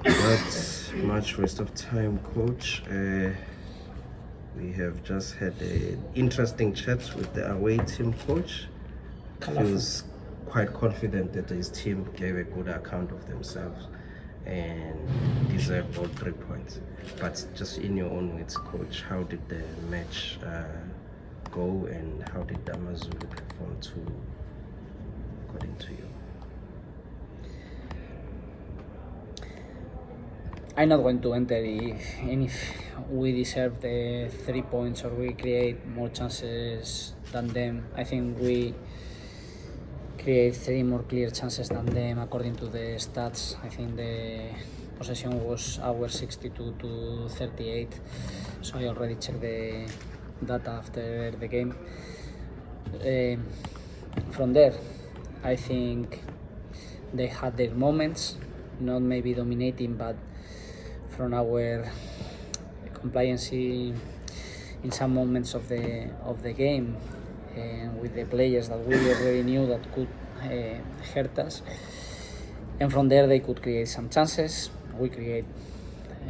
Not much waste of time, coach. We have just had an interesting chat with the away team coach. Feels quite confident that his team gave a good account of themselves and deserved all 3 points. But just in your own words, coach, how did the match go and how did the AmaZulu perform according to you? I'm not going to enter if we deserve the 3 points or we create more chances than them. I think we create 3 more clear chances than them according to the stats. I think the possession was our 62 to 38, so I already checked the data after the game. From there, I think they had their moments, not maybe dominating, but from our compliance in some moments of the game, and with the players that we already knew that could hurt us. And from there they could create some chances. We create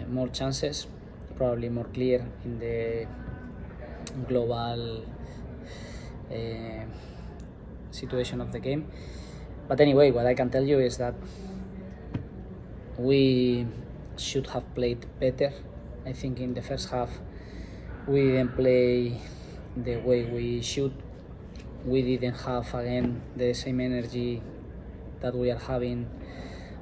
more chances, probably more clear in the global situation of the game. But anyway, what I can tell you is that we should have played better. I think in the first half we didn't play the way we should. We didn't have again the same energy that we are having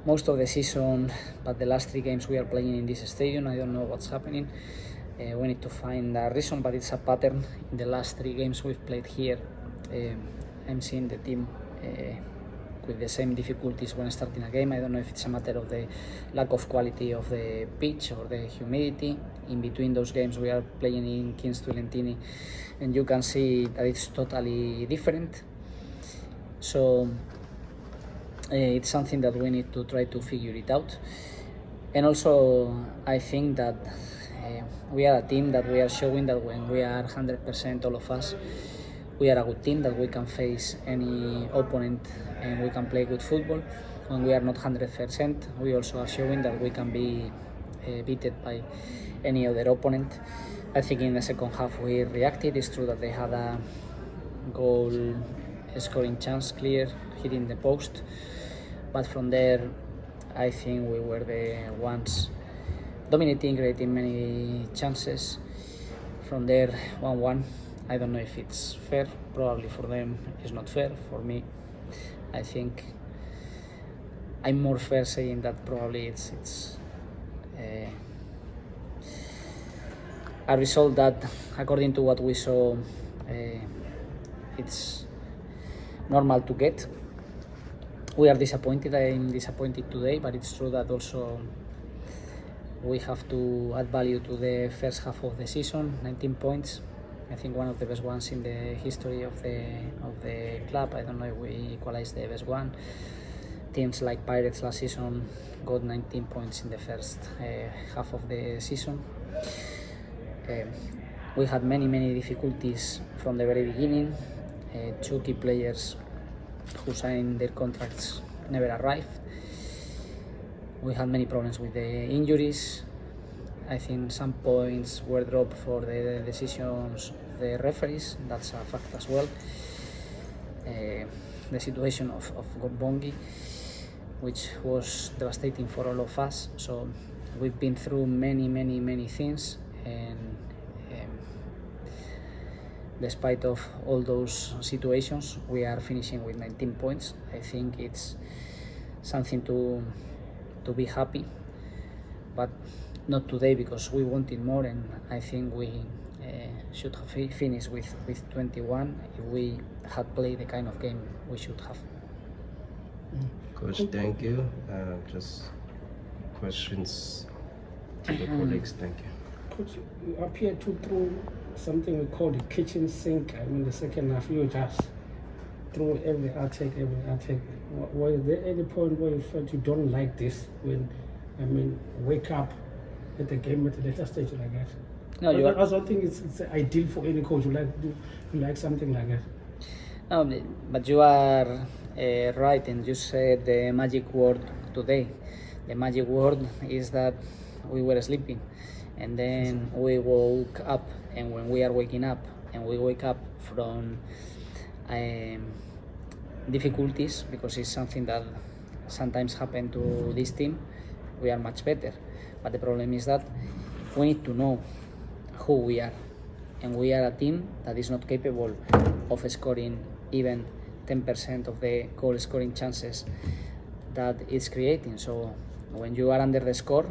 most of the season, but the last 3 games we are playing in this stadium. I don't know what's happening. We need to find a reason, but it's a pattern. In the last 3 games we've played here, I'm seeing the team with the same difficulties when starting a game. I don't know if it's a matter of the lack of quality of the pitch or the humidity. In between those games we are playing in Kings Tulentini, and you can see that it's totally different. So it's something that we need to try to figure it out. And also I think that we are a team that we are showing that when we are 100%, all of us, we are a good team, that we can face any opponent and we can play good football. When we are not 100%, we also are showing that we can be beaten by any other opponent. I think in the second half we reacted. It's true that they had a goal scoring chance clear, hitting the post. But from there, I think we were the ones dominating, creating many chances. From there, 1-1. I don't know if it's fair. Probably for them it's not fair. For me, I think I'm more fair saying that probably it's a result that, according to what we saw, it's normal to get. We are disappointed. I'm disappointed today, but it's true that also we have to add value to the first half of the season. 19 points. I think one of the best ones in the history of the club. I don't know if we equalized the best one. Teams like Pirates last season got 19 points in the first half of the season. We had many difficulties from the very beginning. 2 key players who signed their contracts never arrived. We had many problems with the injuries. I think some points were dropped for the decisions of the referees. That's a fact as well. The situation of Bongi, which was devastating for all of us. So we've been through many things, and despite of all those situations, we are finishing with 19 points. I think it's something to be happy, but not today, because we wanted more, and I think we should have finished with 21 if we had played the kind of game we should have. Coach, thank you. Just questions to the colleagues. Thank you. Coach, you appear to throw something we call the kitchen sink. I mean, the second half, you just throw every attack. Was there any point where you felt you don't like this? When, I mean, wake up at the game at a later stage like that? No, I also think it's ideal for any coach who like something like that. No, but you are right, and you said the magic word today. the magic word is that we were sleeping, and then we woke up, and when we are waking up and we wake up from difficulties, because it's something that sometimes happen to this team, we are much better. But the problem is that we need to know who we are, and we are a team that is not capable of scoring even 10% of the goal scoring chances that it's creating. So when you are under the score,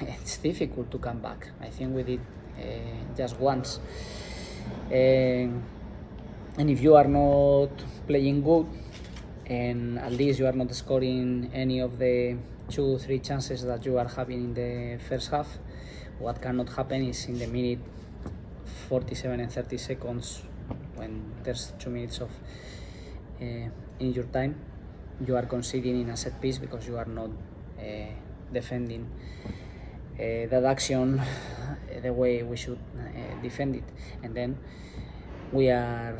it's difficult to come back. I think we did just once. And if you are not playing good, and at least you are not scoring any of the 2-3 chances that you are having in the first half, what cannot happen is in the minute 47 and 30 seconds, when there's 2 minutes of injury time, you are conceding in a set piece because you are not defending that action the way we should defend it. And then we are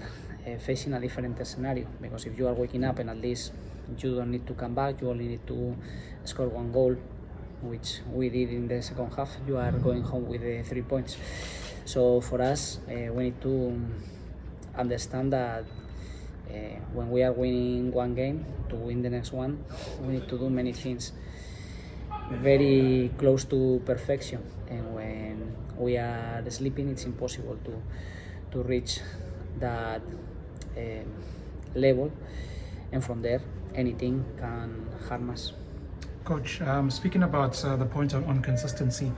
facing a different scenario, because if you are waking up and at least you don't need to come back, you only need to score 1 goal, which we did in the second half, you are going home with 3 points. So for us, we need to understand that when we are winning one game, to win the next one, we need to do many things very close to perfection, and when we are sleeping, it's impossible to reach that level, and from there anything can harm us. Coach, speaking about the point on consistency,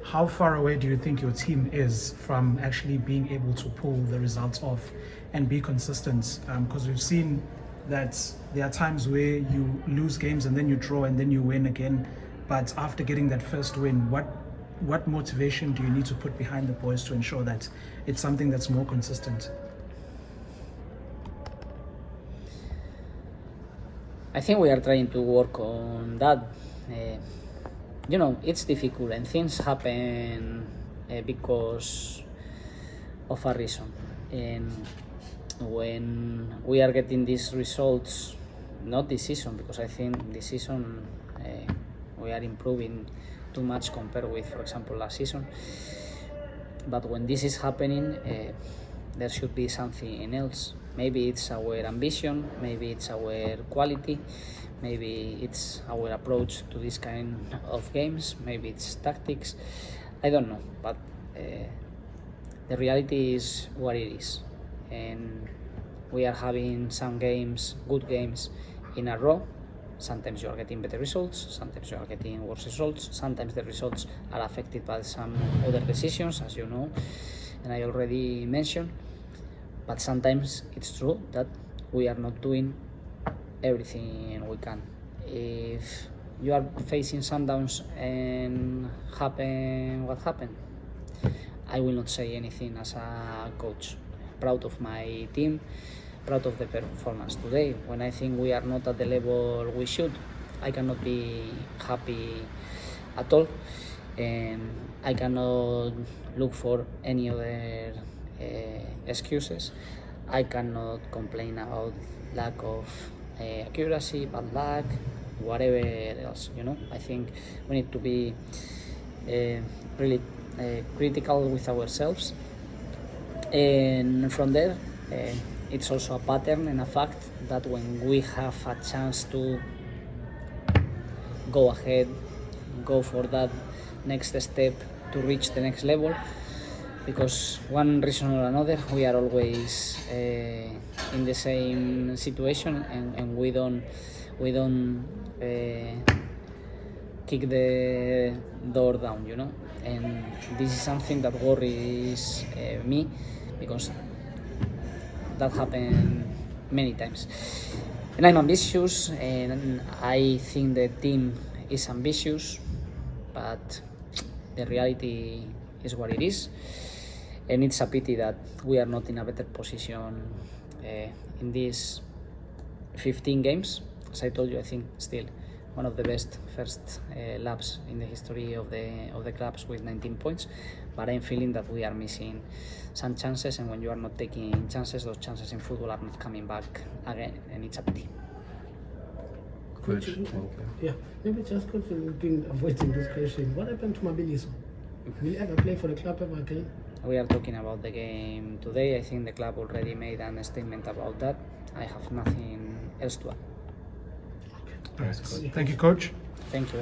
how far away do you think your team is from actually being able to pull the results off and be consistent? Because we've seen that there are times where you lose games and then you draw and then you win again. But after getting that first win, what motivation do you need to put behind the boys to ensure that it's something that's more consistent? I think we are trying to work on that. It's difficult, and things happen because of a reason. And when we are getting these results, not this season, because I think this season we are improving too much compared with, for example, last season. But when this is happening, there should be something else. Maybe it's our ambition, maybe it's our quality, maybe it's our approach to this kind of games, maybe it's tactics, I don't know. But the reality is what it is, and we are having some games, good games in a row. Sometimes you are getting better results, sometimes you are getting worse results, sometimes the results are affected by some other decisions, as you know, and I already mentioned. But sometimes it's true that we are not doing everything we can. If you are facing Sundowns and happen what happened, I will not say anything as a coach. Proud of my team, proud of the performance today. When I think we are not at the level we should, I cannot be happy at all, and I cannot look for any other excuses. I cannot complain about lack of accuracy, bad luck, whatever else. I think we need to be really critical with ourselves, and from there it's also a pattern and a fact that when we have a chance to go ahead, go for that next step to reach the next level, because one reason or another we are always in the same situation, and we don't kick the door down, and this is something that worries me, because that happened many times. And I'm ambitious, and I think the team is ambitious, but the reality is what it is. And it's a pity that we are not in a better position in these 15 games. As I told you, I think still one of the best first laps in the history of the clubs with 19 points. But I'm feeling that we are missing some chances, and when you are not taking chances, those chances in football are not coming back again, and it's a pity. Coach, Thank you. yeah, maybe just coach, we've been avoiding this question. What happened to Mabiliso? Will he ever play for the club ever again? We are talking about the game today. I think the club already made a statement about that. I have nothing else to add. All right. Thank you, coach. Thank you.